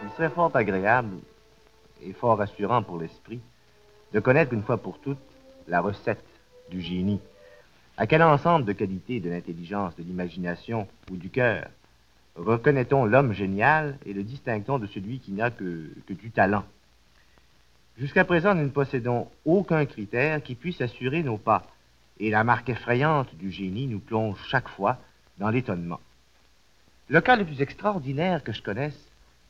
Il serait fort agréable et fort rassurant pour l'esprit de connaître une fois pour toutes la recette du génie. À quel ensemble de qualités de l'intelligence, de l'imagination ou du cœur reconnaît-on l'homme génial et le distingue-t-on de celui qui n'a que du talent? Jusqu'à présent, nous ne possédons aucun critère qui puisse assurer nos pas, et la marque effrayante du génie nous plonge chaque fois dans l'étonnement. Le cas le plus extraordinaire que je connaisse,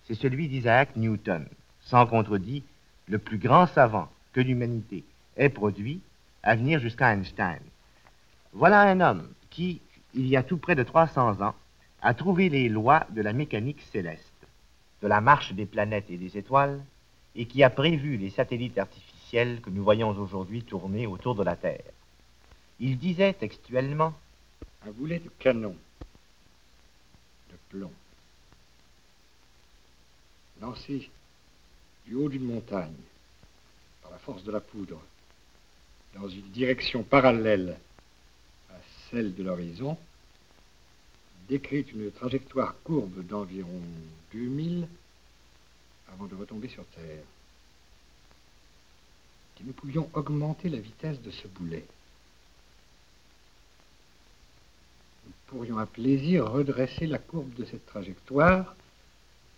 c'est celui d'Isaac Newton, sans contredit, le plus grand savant que l'humanité ait produit, à venir jusqu'à Einstein. Voilà un homme qui, il y a tout près de 300 ans, a trouvé les lois de la mécanique céleste, de la marche des planètes et des étoiles, et qui a prévu les satellites artificiels que nous voyons aujourd'hui tourner autour de la Terre. Il disait textuellement: un boulet de canon de plomb lancé du haut d'une montagne par la force de la poudre dans une direction parallèle à celle de l'horizon décrit une trajectoire courbe d'environ 2000 avant de retomber sur Terre. Si nous pouvions augmenter la vitesse de ce boulet, nous pourrions à plaisir redresser la courbe de cette trajectoire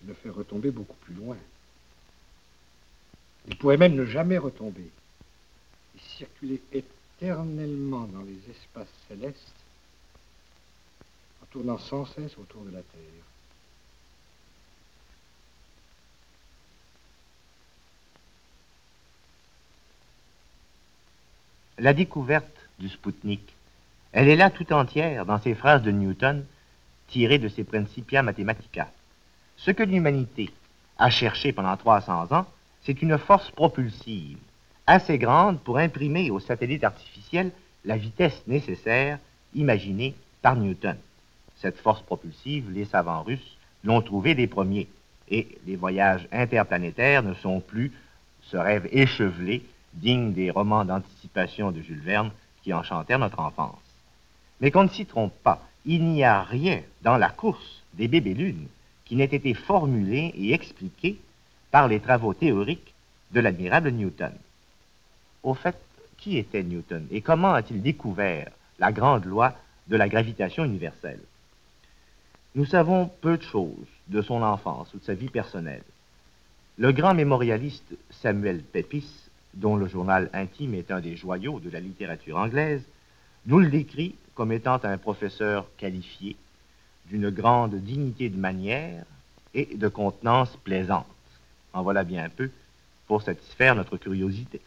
et le faire retomber beaucoup plus loin. Il pourrait même ne jamais retomber et circuler éternellement dans les espaces célestes en tournant sans cesse autour de la Terre. La découverte du Spoutnik, elle est là tout entière dans ces phrases de Newton tirées de ses Principia Mathematica. Ce que l'humanité a cherché pendant 300 ans, c'est une force propulsive assez grande pour imprimer au satellite artificiel la vitesse nécessaire imaginée par Newton. Cette force propulsive, les savants russes l'ont trouvée les premiers, et les voyages interplanétaires ne sont plus ce rêve échevelé digne des romans d'anticipation de Jules Verne qui enchantèrent notre enfance. Mais qu'on ne s'y trompe pas, il n'y a rien dans la course des bébés lunes qui n'ait été formulé et expliqué par les travaux théoriques de l'admirable Newton. Au fait, qui était Newton et comment a-t-il découvert la grande loi de la gravitation universelle? Nous savons peu de choses de son enfance ou de sa vie personnelle. Le grand mémorialiste Samuel Pepys, dont le journal intime est un des joyaux de la littérature anglaise, nous le décrit comme étant un professeur qualifié, d'une grande dignité de manière et de contenance plaisante. En voilà bien un peu pour satisfaire notre curiosité.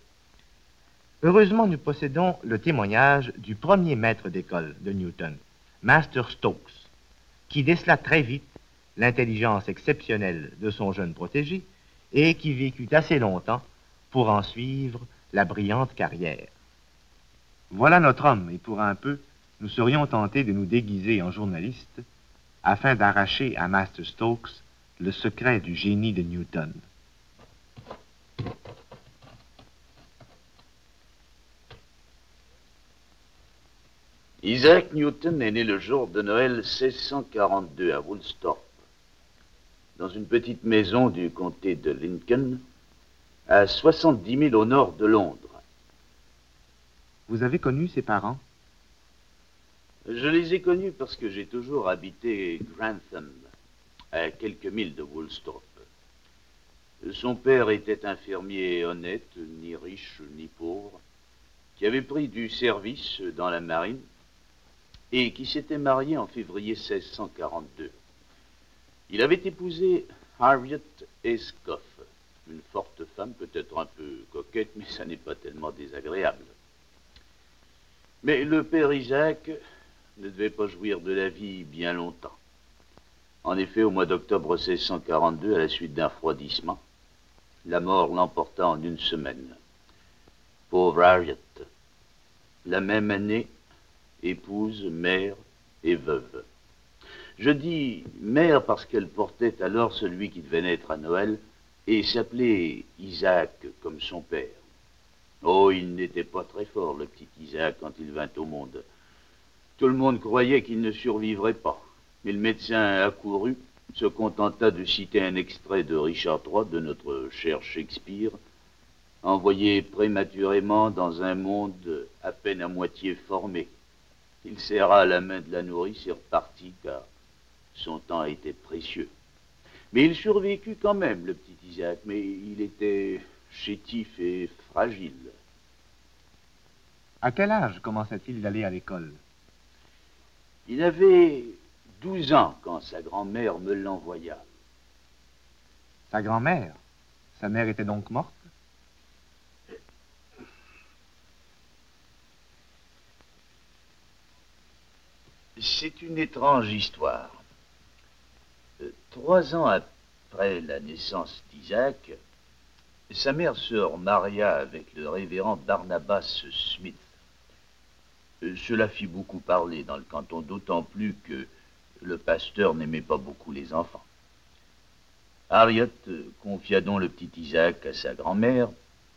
Heureusement, nous possédons le témoignage du premier maître d'école de Newton, Master Stokes, qui décela très vite l'intelligence exceptionnelle de son jeune protégé et qui vécut assez longtemps pour en suivre la brillante carrière. Voilà notre homme, et pour un peu, nous serions tentés de nous déguiser en journalistes afin d'arracher à Master Stokes le secret du génie de Newton. Isaac Newton est né le jour de Noël 1642 à Woolsthorpe, dans une petite maison du comté de Lincoln, à 70 milles au nord de Londres. Vous avez connu ses parents? Je les ai connus parce que j'ai toujours habité Grantham, à quelques milles de Woolsthorpe. Son père était un fermier honnête, ni riche ni pauvre, qui avait pris du service dans la marine et qui s'était marié en février 1642. Il avait épousé Harriet Escoff, une forte femme, peut-être un peu coquette, mais ça n'est pas tellement désagréable. Mais le père Isaac ne devait pas jouir de la vie bien longtemps. En effet, au mois d'octobre 1642, à la suite d'un refroidissement, la mort l'emporta en une semaine. Pauvre Harriet, la même année, épouse, mère et veuve. Je dis mère parce qu'elle portait alors celui qui devait naître à Noël et s'appelait Isaac comme son père. Oh, il n'était pas très fort, le petit Isaac, quand il vint au monde. Tout le monde croyait qu'il ne survivrait pas. Mais le médecin accourut se contenta de citer un extrait de Richard III de notre cher Shakespeare, envoyé prématurément dans un monde à peine à moitié formé. Il serra la main de la nourrice et repartit, car son temps était précieux. Mais il survécut quand même, le petit Isaac, mais il était chétif et fragile. À quel âge commença-t-il d'aller à l'école? Il avait 12 ans quand sa grand-mère me l'envoya. Sa grand-mère? Sa mère était donc morte? C'est une étrange histoire. 3 ans après la naissance d'Isaac, sa mère se remaria avec le révérend Barnabas Smith. Cela fit beaucoup parler dans le canton, d'autant plus que le pasteur n'aimait pas beaucoup les enfants. Harriet confia donc le petit Isaac à sa grand-mère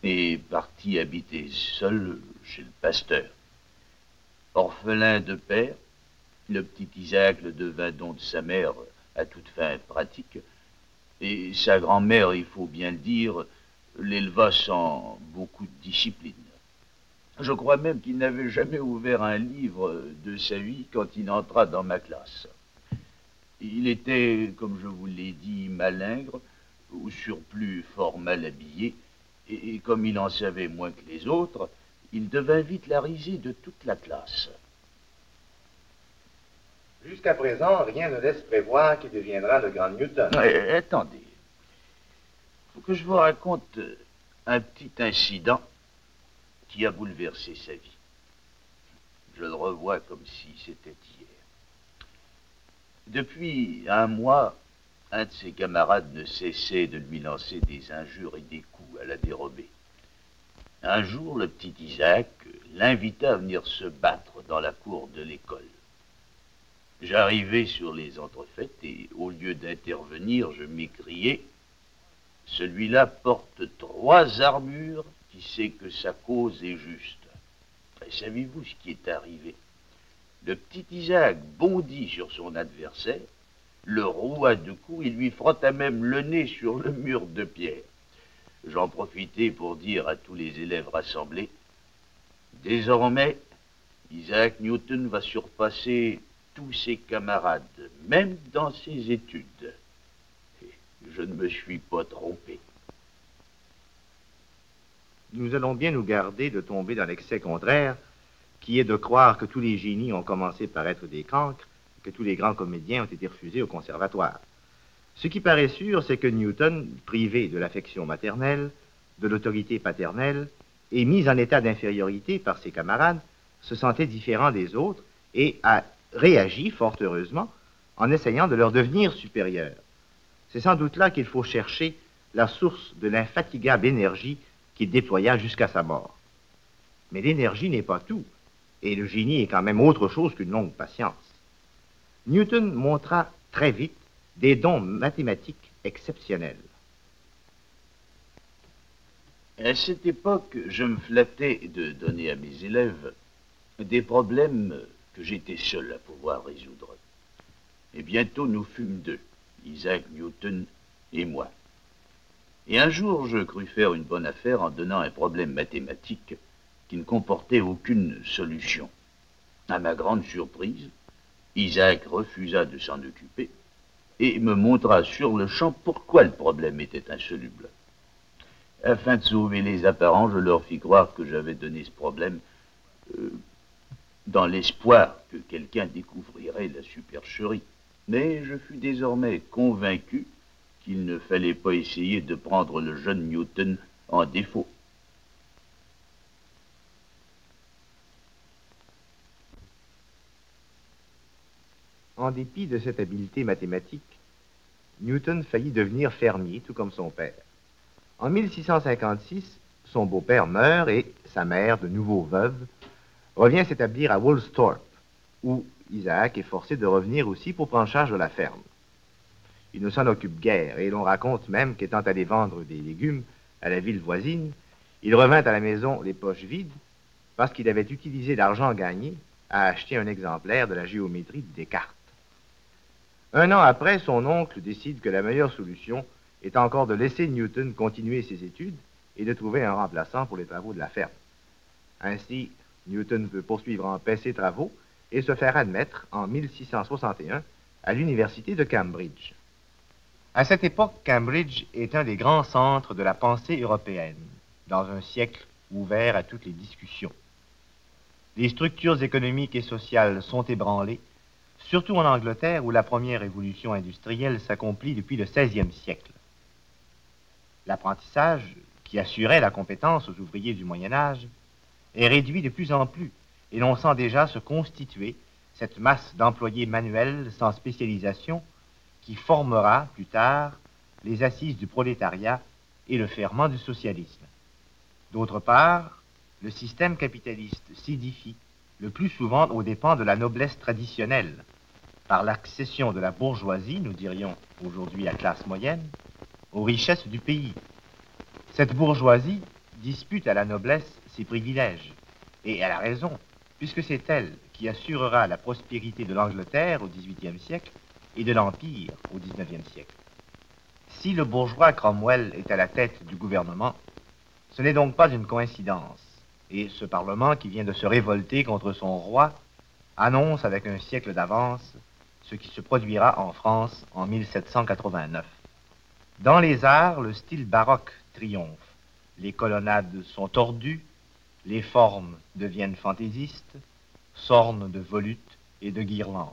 et partit habiter seul chez le pasteur. Orphelin de père, le petit Isaac le devint donc de sa mère à toute fin pratique, et sa grand-mère, il faut bien le dire, l'éleva sans beaucoup de discipline. Je crois même qu'il n'avait jamais ouvert un livre de sa vie quand il entra dans ma classe. Il était, comme je vous l'ai dit, malingre, au surplus fort mal habillé, et comme il en savait moins que les autres, il devint vite la risée de toute la classe. Jusqu'à présent, rien ne laisse prévoir qu'il deviendra le grand Newton. Attendez. Il faut que je vous raconte un petit incident qui a bouleversé sa vie. Je le revois comme si c'était hier. Depuis un mois, un de ses camarades ne cessait de lui lancer des injures et des coups à la dérobée. Un jour, le petit Isaac l'invita à venir se battre dans la cour de l'école. J'arrivai sur les entrefaites et, au lieu d'intervenir, je m'écriai « Celui-là porte 3 armures qui sait que sa cause est juste. » Et savez-vous ce qui est arrivé? Le petit Isaac bondit sur son adversaire, le roua de coups et lui frotta même le nez sur le mur de pierre. J'en profitai pour dire à tous les élèves rassemblés « Désormais, Isaac Newton va surpasser tous ses camarades, même dans ses études. » Et je ne me suis pas trompé. Nous allons bien nous garder de tomber dans l'excès contraire, qui est de croire que tous les génies ont commencé par être des cancres, que tous les grands comédiens ont été refusés au conservatoire. Ce qui paraît sûr, c'est que Newton, privé de l'affection maternelle, de l'autorité paternelle, et mis en état d'infériorité par ses camarades, se sentait différent des autres et a réagi, fort heureusement, en essayant de leur devenir supérieur. C'est sans doute là qu'il faut chercher la source de l'infatigable énergie qu'il déploya jusqu'à sa mort. Mais l'énergie n'est pas tout, et le génie est quand même autre chose qu'une longue patience. Newton montra très vite des dons mathématiques exceptionnels. À cette époque, je me flattais de donner à mes élèves des problèmes que j'étais seul à pouvoir résoudre. Et bientôt nous fûmes 2, Isaac Newton et moi. Et un jour, je crus faire une bonne affaire en donnant un problème mathématique qui ne comportait aucune solution. À ma grande surprise, Isaac refusa de s'en occuper et me montra sur le champ pourquoi le problème était insoluble. Afin de sauver les apparents, je leur fis croire que j'avais donné ce problème dans l'espoir que quelqu'un découvrirait la supercherie. Mais je fus désormais convaincu qu'il ne fallait pas essayer de prendre le jeune Newton en défaut. En dépit de cette habileté mathématique, Newton faillit devenir fermier, tout comme son père. En 1656, son beau-père meurt et sa mère, de nouveau veuve, revient s'établir à Woolsthorpe, où Isaac est forcé de revenir aussi pour prendre charge de la ferme. Il ne s'en occupe guère, et l'on raconte même qu'étant allé vendre des légumes à la ville voisine, il revint à la maison les poches vides parce qu'il avait utilisé l'argent gagné à acheter un exemplaire de la géométrie de Descartes. Un an après, son oncle décide que la meilleure solution est encore de laisser Newton continuer ses études et de trouver un remplaçant pour les travaux de la ferme. Ainsi, Newton veut poursuivre en paix ses travaux et se faire admettre en 1661 à l'université de Cambridge. À cette époque, Cambridge est un des grands centres de la pensée européenne, dans un siècle ouvert à toutes les discussions. Les structures économiques et sociales sont ébranlées, surtout en Angleterre où la première révolution industrielle s'accomplit depuis le XVIe siècle. L'apprentissage, qui assurait la compétence aux ouvriers du Moyen Âge, est réduit de plus en plus et l'on sent déjà se constituer cette masse d'employés manuels sans spécialisation qui formera plus tard les assises du prolétariat et le ferment du socialisme. D'autre part, le système capitaliste s'édifie le plus souvent aux dépens de la noblesse traditionnelle, par l'accession de la bourgeoisie, nous dirions aujourd'hui la classe moyenne, aux richesses du pays. Cette bourgeoisie dispute à la noblesse ses privilèges, et elle a raison, puisque c'est elle qui assurera la prospérité de l'Angleterre au XVIIIe siècle et de l'Empire au XIXe siècle. Si le bourgeois Cromwell est à la tête du gouvernement, ce n'est donc pas une coïncidence, et ce Parlement qui vient de se révolter contre son roi annonce avec un siècle d'avance ce qui se produira en France en 1789. Dans les arts, le style baroque triomphe. Les colonnades sont tordues, les formes deviennent fantaisistes, s'ornent de volutes et de guirlandes.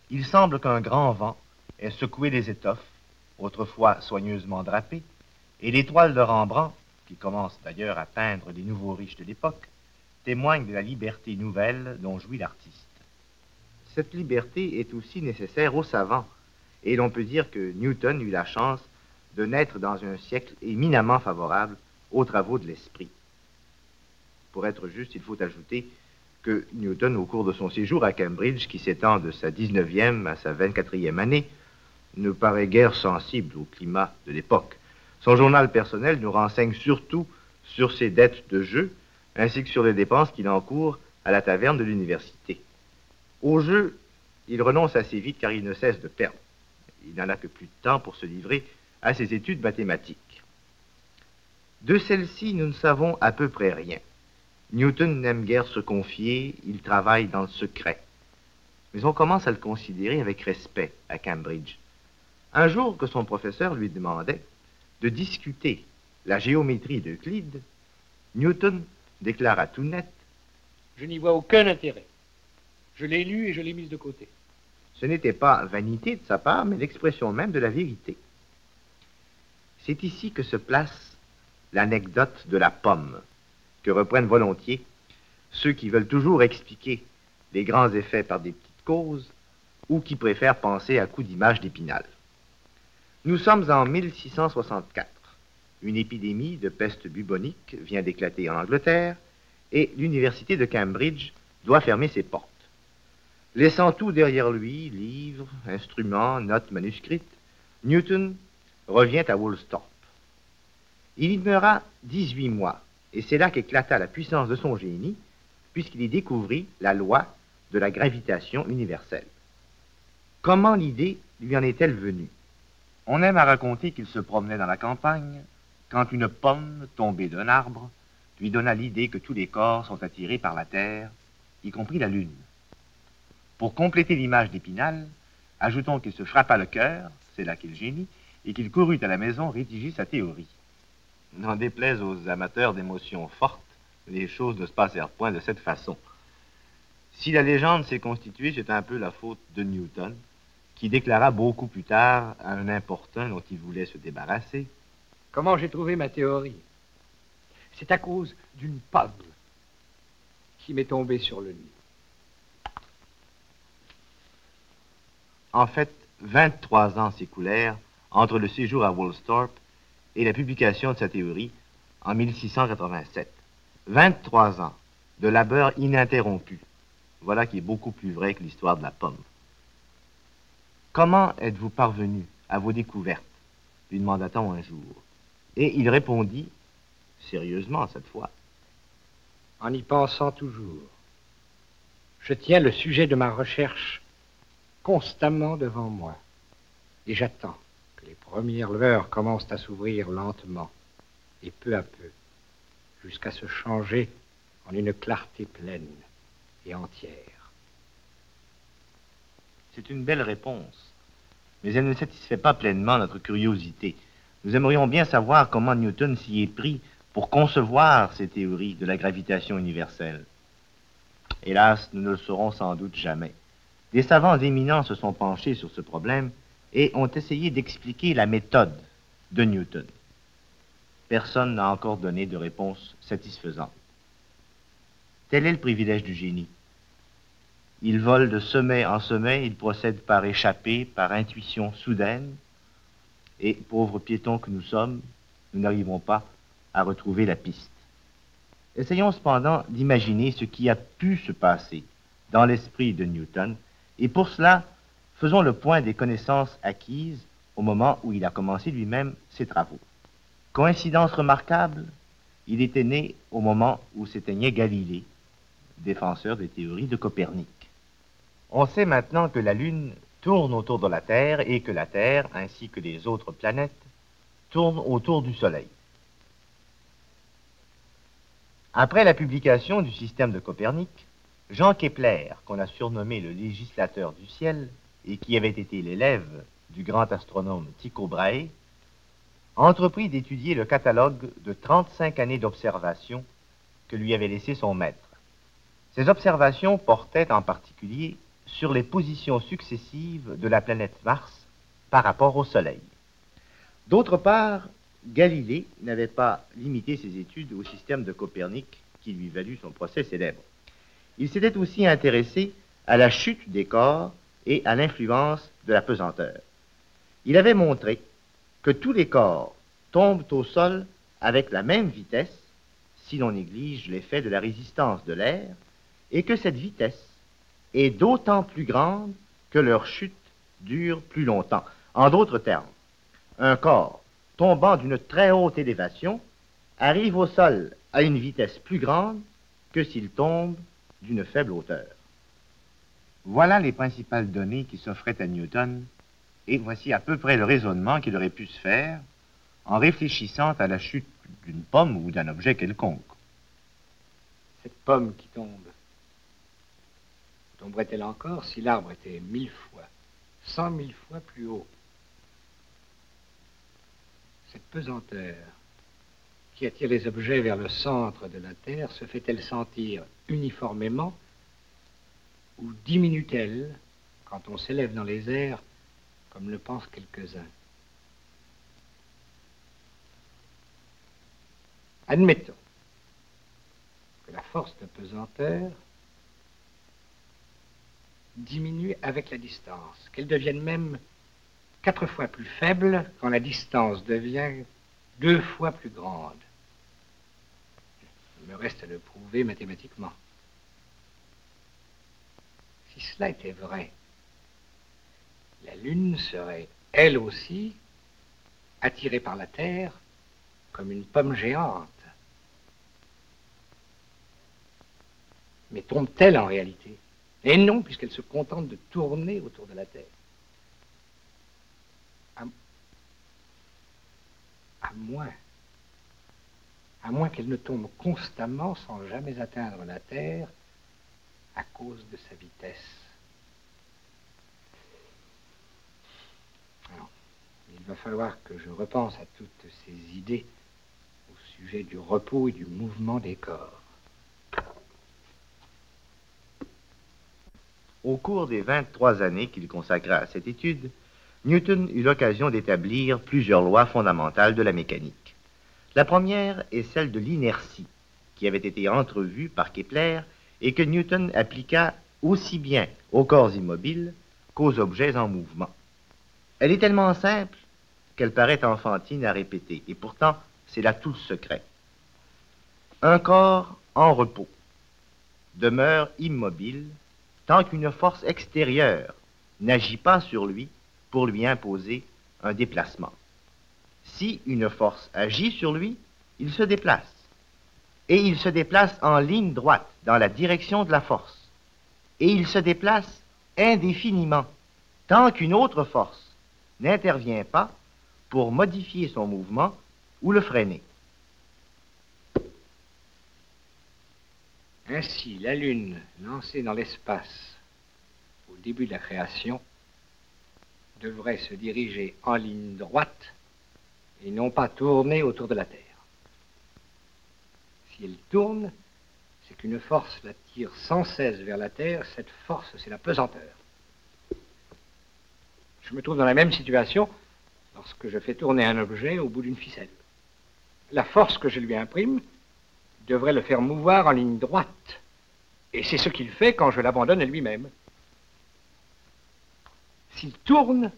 Il semble qu'un grand vent ait secoué les étoffes, autrefois soigneusement drapées, et les toiles de Rembrandt, qui commencent d'ailleurs à peindre les nouveaux riches de l'époque, témoignent de la liberté nouvelle dont jouit l'artiste. Cette liberté est aussi nécessaire aux savants, et l'on peut dire que Newton eut la chance de naître dans un siècle éminemment favorable aux travaux de l'esprit. Pour être juste, il faut ajouter que Newton, au cours de son séjour à Cambridge, qui s'étend de sa 19e à sa 24e année, ne paraît guère sensible au climat de l'époque. Son journal personnel nous renseigne surtout sur ses dettes de jeu, ainsi que sur les dépenses qu'il encourt à la taverne de l'université. Au jeu, il renonce assez vite car il ne cesse de perdre. Il n'en a que plus de temps pour se livrer à ses études mathématiques. De celles-ci, nous ne savons à peu près rien. Newton n'aime guère se confier, il travaille dans le secret. Mais on commence à le considérer avec respect à Cambridge. Un jour que son professeur lui demandait de discuter la géométrie d'Euclide, Newton déclara tout net: « Je n'y vois aucun intérêt. Je l'ai lu et je l'ai mise de côté. » Ce n'était pas vanité de sa part, mais l'expression même de la vérité. C'est ici que se place l'anecdote de la pomme, que reprennent volontiers ceux qui veulent toujours expliquer les grands effets par des petites causes ou qui préfèrent penser à coups d'image d'Épinal. Nous sommes en 1664. Une épidémie de peste bubonique vient d'éclater en Angleterre et l'université de Cambridge doit fermer ses portes. Laissant tout derrière lui, livres, instruments, notes manuscrites, Newton revient à Woolsthorpe. Il y demeura 18 mois, et c'est là qu'éclata la puissance de son génie, puisqu'il y découvrit la loi de la gravitation universelle. Comment l'idée lui en est-elle venue? On aime à raconter qu'il se promenait dans la campagne, quand une pomme tombée d'un arbre lui donna l'idée que tous les corps sont attirés par la Terre, y compris la Lune. Pour compléter l'image d'Épinal, ajoutons qu'il se frappa le cœur, c'est là qu'il génie, et qu'il courut à la maison rédiger sa théorie. N'en déplaise aux amateurs d'émotions fortes, les choses ne se passèrent point de cette façon. Si la légende s'est constituée, c'est un peu la faute de Newton, qui déclara beaucoup plus tard à un importun dont il voulait se débarrasser: « Comment j'ai trouvé ma théorie? C'est à cause d'une pomme qui m'est tombée sur le nez. » En fait, 23 ans s'écoulèrent entre le séjour à Woolsthorpe et la publication de sa théorie en 1687. 23 ans de labeur ininterrompu. Voilà qui est beaucoup plus vrai que l'histoire de la pomme. Comment êtes-vous parvenu à vos découvertes? Lui demanda-t-on un jour. Et il répondit, sérieusement cette fois: En y pensant toujours. Je tiens le sujet de ma recherche constamment devant moi. Et j'attends que les premières lueurs commencent à s'ouvrir lentement et peu à peu, jusqu'à se changer en une clarté pleine et entière. C'est une belle réponse, mais elle ne satisfait pas pleinement notre curiosité. Nous aimerions bien savoir comment Newton s'y est pris pour concevoir ces théories de la gravitation universelle. Hélas, nous ne le saurons sans doute jamais. Des savants éminents se sont penchés sur ce problème et ont essayé d'expliquer la méthode de Newton. Personne n'a encore donné de réponse satisfaisante. Tel est le privilège du génie. Il vole de sommet en sommet, il procède par échappée, par intuition soudaine, et, pauvres piétons que nous sommes, nous n'arrivons pas à retrouver la piste. Essayons cependant d'imaginer ce qui a pu se passer dans l'esprit de Newton, et pour cela, faisons le point des connaissances acquises au moment où il a commencé lui-même ses travaux. Coïncidence remarquable, il était né au moment où s'éteignait Galilée, défenseur des théories de Copernic. On sait maintenant que la Lune tourne autour de la Terre et que la Terre, ainsi que les autres planètes, tournent autour du Soleil. Après la publication du système de Copernic, Jean Kepler, qu'on a surnommé le législateur du ciel et qui avait été l'élève du grand astronome Tycho Brahe, entreprit d'étudier le catalogue de 35 années d'observation que lui avait laissé son maître. Ces observations portaient en particulier sur les positions successives de la planète Mars par rapport au Soleil. D'autre part, Galilée n'avait pas limité ses études au système de Copernic qui lui valut son procès célèbre. Il s'était aussi intéressé à la chute des corps et à l'influence de la pesanteur. Il avait montré que tous les corps tombent au sol avec la même vitesse si l'on néglige l'effet de la résistance de l'air et que cette vitesse est d'autant plus grande que leur chute dure plus longtemps. En d'autres termes, un corps tombant d'une très haute élévation arrive au sol à une vitesse plus grande que s'il tombe d'une faible hauteur. Voilà les principales données qui s'offraient à Newton, et voici à peu près le raisonnement qu'il aurait pu se faire en réfléchissant à la chute d'une pomme ou d'un objet quelconque. Cette pomme qui tombe, tomberait-elle encore si l'arbre était 1000 fois, 100 000 fois plus haut? Cette pesanteur qui attire les objets vers le centre de la Terre se fait-elle sentir uniformément ou diminue-t-elle quand on s'élève dans les airs, comme le pensent quelques-uns? Admettons que la force de pesanteur diminue avec la distance, qu'elle devienne même 4 fois plus faible quand la distance devient 2 fois plus grande. Il me reste à le prouver mathématiquement. Si cela était vrai, la Lune serait, elle aussi, attirée par la Terre comme une pomme géante. Mais tombe-t-elle en réalité? Et non, puisqu'elle se contente de tourner autour de la Terre. À moins qu'elle ne tombe constamment sans jamais atteindre la Terre à cause de sa vitesse. Alors, il va falloir que je repense à toutes ces idées au sujet du repos et du mouvement des corps. Au cours des 23 années qu'il consacra à cette étude, Newton eut l'occasion d'établir plusieurs lois fondamentales de la mécanique. La première est celle de l'inertie, qui avait été entrevue par Kepler et que Newton appliqua aussi bien aux corps immobiles qu'aux objets en mouvement. Elle est tellement simple qu'elle paraît enfantine à répéter, et pourtant, c'est là tout le secret. Un corps en repos demeure immobile tant qu'une force extérieure n'agit pas sur lui pour lui imposer un déplacement. Si une force agit sur lui, il se déplace. Et il se déplace en ligne droite, dans la direction de la force. Et il se déplace indéfiniment, tant qu'une autre force n'intervient pas pour modifier son mouvement ou le freiner. Ainsi, la Lune, lancée dans l'espace au début de la création, devrait se diriger en ligne droite et non pas tourner autour de la Terre. Si elle tourne, c'est qu'une force la tire sans cesse vers la Terre. Cette force, c'est la pesanteur. Je me trouve dans la même situation lorsque je fais tourner un objet au bout d'une ficelle. La force que je lui imprime devrait le faire mouvoir en ligne droite. Et c'est ce qu'il fait quand je l'abandonne à lui-même. S'il tourne,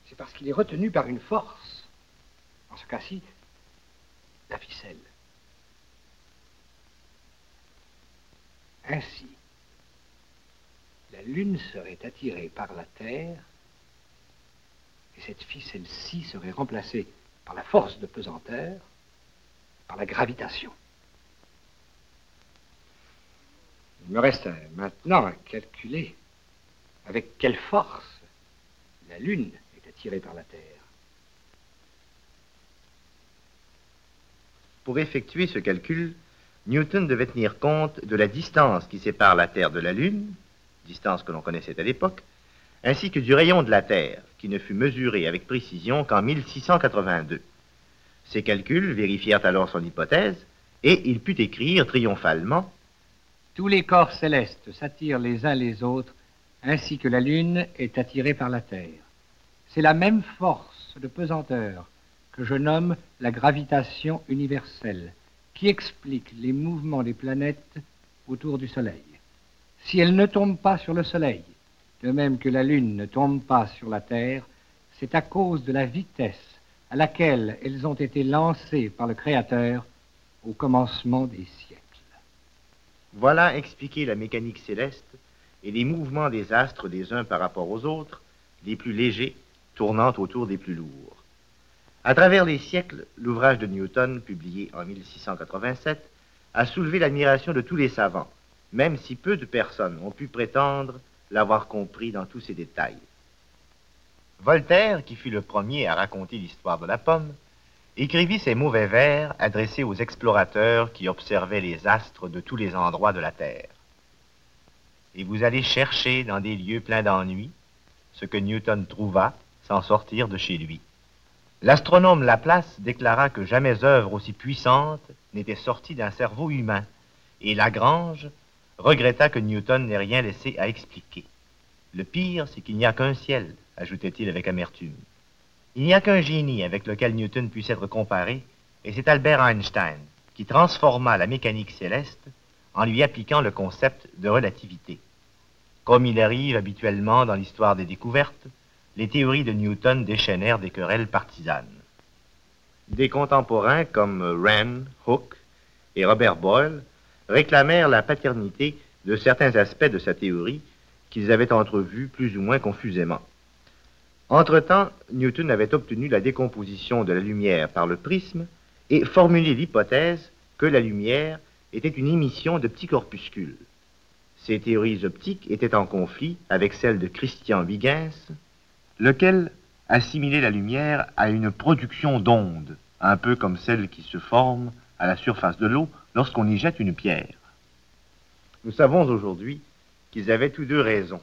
c'est parce qu'il est retenu par une force. En ce cas-ci, la ficelle. Ainsi, la Lune serait attirée par la Terre et cette ficelle-ci serait remplacée par la force de pesanteur, par la gravitation. Il me reste maintenant à calculer avec quelle force la Lune est attirée par la Terre. Pour effectuer ce calcul, Newton devait tenir compte de la distance qui sépare la Terre de la Lune, distance que l'on connaissait à l'époque, ainsi que du rayon de la Terre, qui ne fut mesuré avec précision qu'en 1682. Ces calculs vérifièrent alors son hypothèse, et il put écrire triomphalement: Tous les corps célestes s'attirent les uns les autres, ainsi que la Lune est attirée par la Terre. C'est la même force de pesanteur que je nomme la gravitation universelle, qui explique les mouvements des planètes autour du Soleil. Si elles ne tombent pas sur le Soleil, de même que la Lune ne tombe pas sur la Terre, c'est à cause de la vitesse à laquelle elles ont été lancées par le Créateur au commencement des siècles. Voilà expliquer la mécanique céleste et les mouvements des astres des uns par rapport aux autres, les plus légers tournant autour des plus lourds. À travers les siècles, l'ouvrage de Newton, publié en 1687, a soulevé l'admiration de tous les savants, même si peu de personnes ont pu prétendre l'avoir compris dans tous ses détails. Voltaire, qui fut le premier à raconter l'histoire de la pomme, écrivit ces mauvais vers adressés aux explorateurs qui observaient les astres de tous les endroits de la Terre. Et vous allez chercher dans des lieux pleins d'ennuis ce que Newton trouva sans sortir de chez lui. L'astronome Laplace déclara que jamais œuvre aussi puissante n'était sortie d'un cerveau humain, et Lagrange regretta que Newton n'ait rien laissé à expliquer. Le pire, c'est qu'il n'y a qu'un ciel, ajoutait-il avec amertume. Il n'y a qu'un génie avec lequel Newton puisse être comparé, et c'est Albert Einstein, qui transforma la mécanique céleste en lui appliquant le concept de relativité. Comme il arrive habituellement dans l'histoire des découvertes, les théories de Newton déchaînèrent des querelles partisanes. Des contemporains comme Wren, Hooke et Robert Boyle réclamèrent la paternité de certains aspects de sa théorie qu'ils avaient entrevus plus ou moins confusément. Entre-temps, Newton avait obtenu la décomposition de la lumière par le prisme et formulé l'hypothèse que la lumière était une émission de petits corpuscules. Ces théories optiques étaient en conflit avec celles de Christian Huygens, lequel assimilait la lumière à une production d'ondes, un peu comme celle qui se forme à la surface de l'eau lorsqu'on y jette une pierre. Nous savons aujourd'hui qu'ils avaient tous deux raison.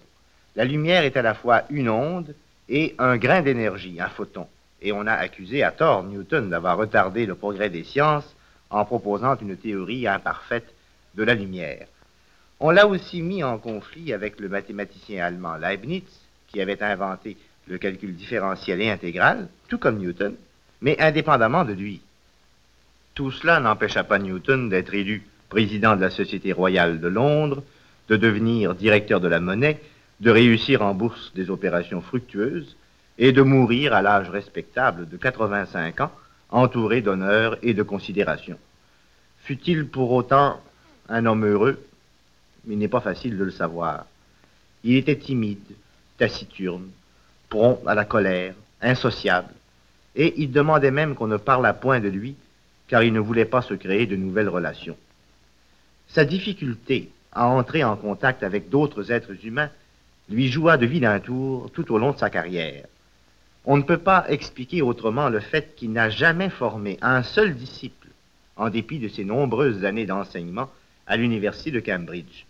La lumière est à la fois une onde et un grain d'énergie, un photon. Et on a accusé à tort Newton d'avoir retardé le progrès des sciences en proposant une théorie imparfaite de la lumière. On l'a aussi mis en conflit avec le mathématicien allemand Leibniz, qui avait inventé le calcul différentiel et intégral, tout comme Newton, mais indépendamment de lui. Tout cela n'empêcha pas Newton d'être élu président de la Société royale de Londres, de devenir directeur de la monnaie, de réussir en bourse des opérations fructueuses et de mourir à l'âge respectable de 85 ans, entouré d'honneur et de considération. Fut-il pour autant un homme heureux? Il n'est pas facile de le savoir. Il était timide, taciturne, prompt à la colère, insociable, et il demandait même qu'on ne parlât point de lui, car il ne voulait pas se créer de nouvelles relations. Sa difficulté à entrer en contact avec d'autres êtres humains lui joua de vilains tours tout au long de sa carrière. On ne peut pas expliquer autrement le fait qu'il n'a jamais formé un seul disciple, en dépit de ses nombreuses années d'enseignement à l'université de Cambridge.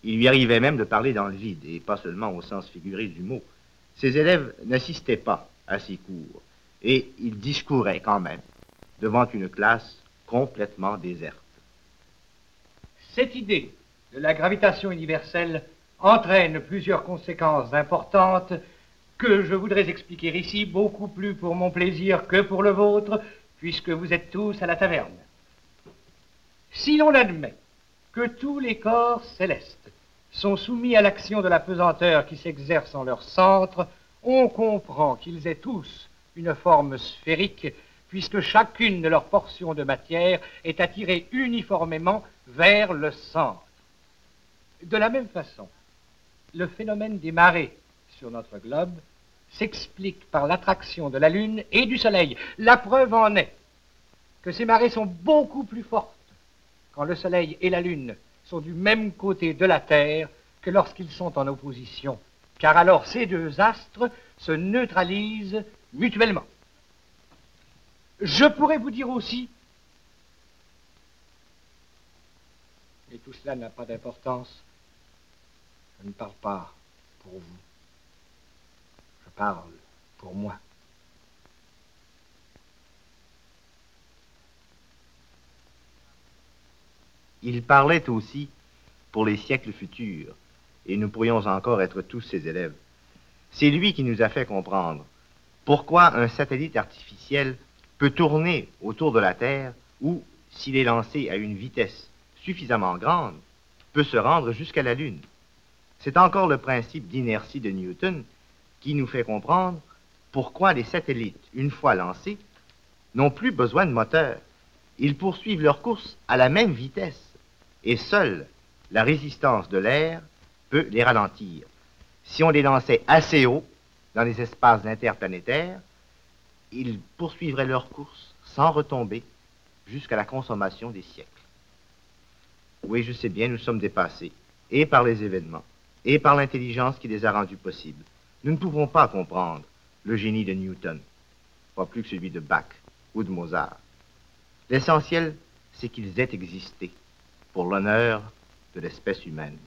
Il lui arrivait même de parler dans le vide, et pas seulement au sens figuré du mot. Ses élèves n'assistaient pas à ses cours, et il discourait quand même devant une classe complètement déserte. Cette idée de la gravitation universelle entraîne plusieurs conséquences importantes que je voudrais expliquer ici, beaucoup plus pour mon plaisir que pour le vôtre, puisque vous êtes tous à la taverne. Si l'on admet que tous les corps célestes sont soumis à l'action de la pesanteur qui s'exerce en leur centre, on comprend qu'ils aient tous une forme sphérique, puisque chacune de leurs portions de matière est attirée uniformément vers le centre. De la même façon, le phénomène des marées sur notre globe s'explique par l'attraction de la Lune et du Soleil. La preuve en est que ces marées sont beaucoup plus fortes quand le Soleil et la Lune sont du même côté de la Terre que lorsqu'ils sont en opposition, car alors ces deux astres se neutralisent mutuellement. Je pourrais vous dire aussi, et tout cela n'a pas d'importance, je ne parle pas pour vous, je parle pour moi. Il parlait aussi pour les siècles futurs, et nous pourrions encore être tous ses élèves. C'est lui qui nous a fait comprendre pourquoi un satellite artificiel peut tourner autour de la Terre ou, s'il est lancé à une vitesse suffisamment grande, peut se rendre jusqu'à la Lune. C'est encore le principe d'inertie de Newton qui nous fait comprendre pourquoi les satellites, une fois lancés, n'ont plus besoin de moteur. Ils poursuivent leur course à la même vitesse, et seule la résistance de l'air peut les ralentir. Si on les lançait assez haut dans les espaces interplanétaires, ils poursuivraient leur course sans retomber jusqu'à la consommation des siècles. Oui, je sais bien, nous sommes dépassés, et par les événements, et par l'intelligence qui les a rendus possibles. Nous ne pouvons pas comprendre le génie de Newton, pas plus que celui de Bach ou de Mozart. L'essentiel, c'est qu'ils aient existé pour l'honneur de l'espèce humaine.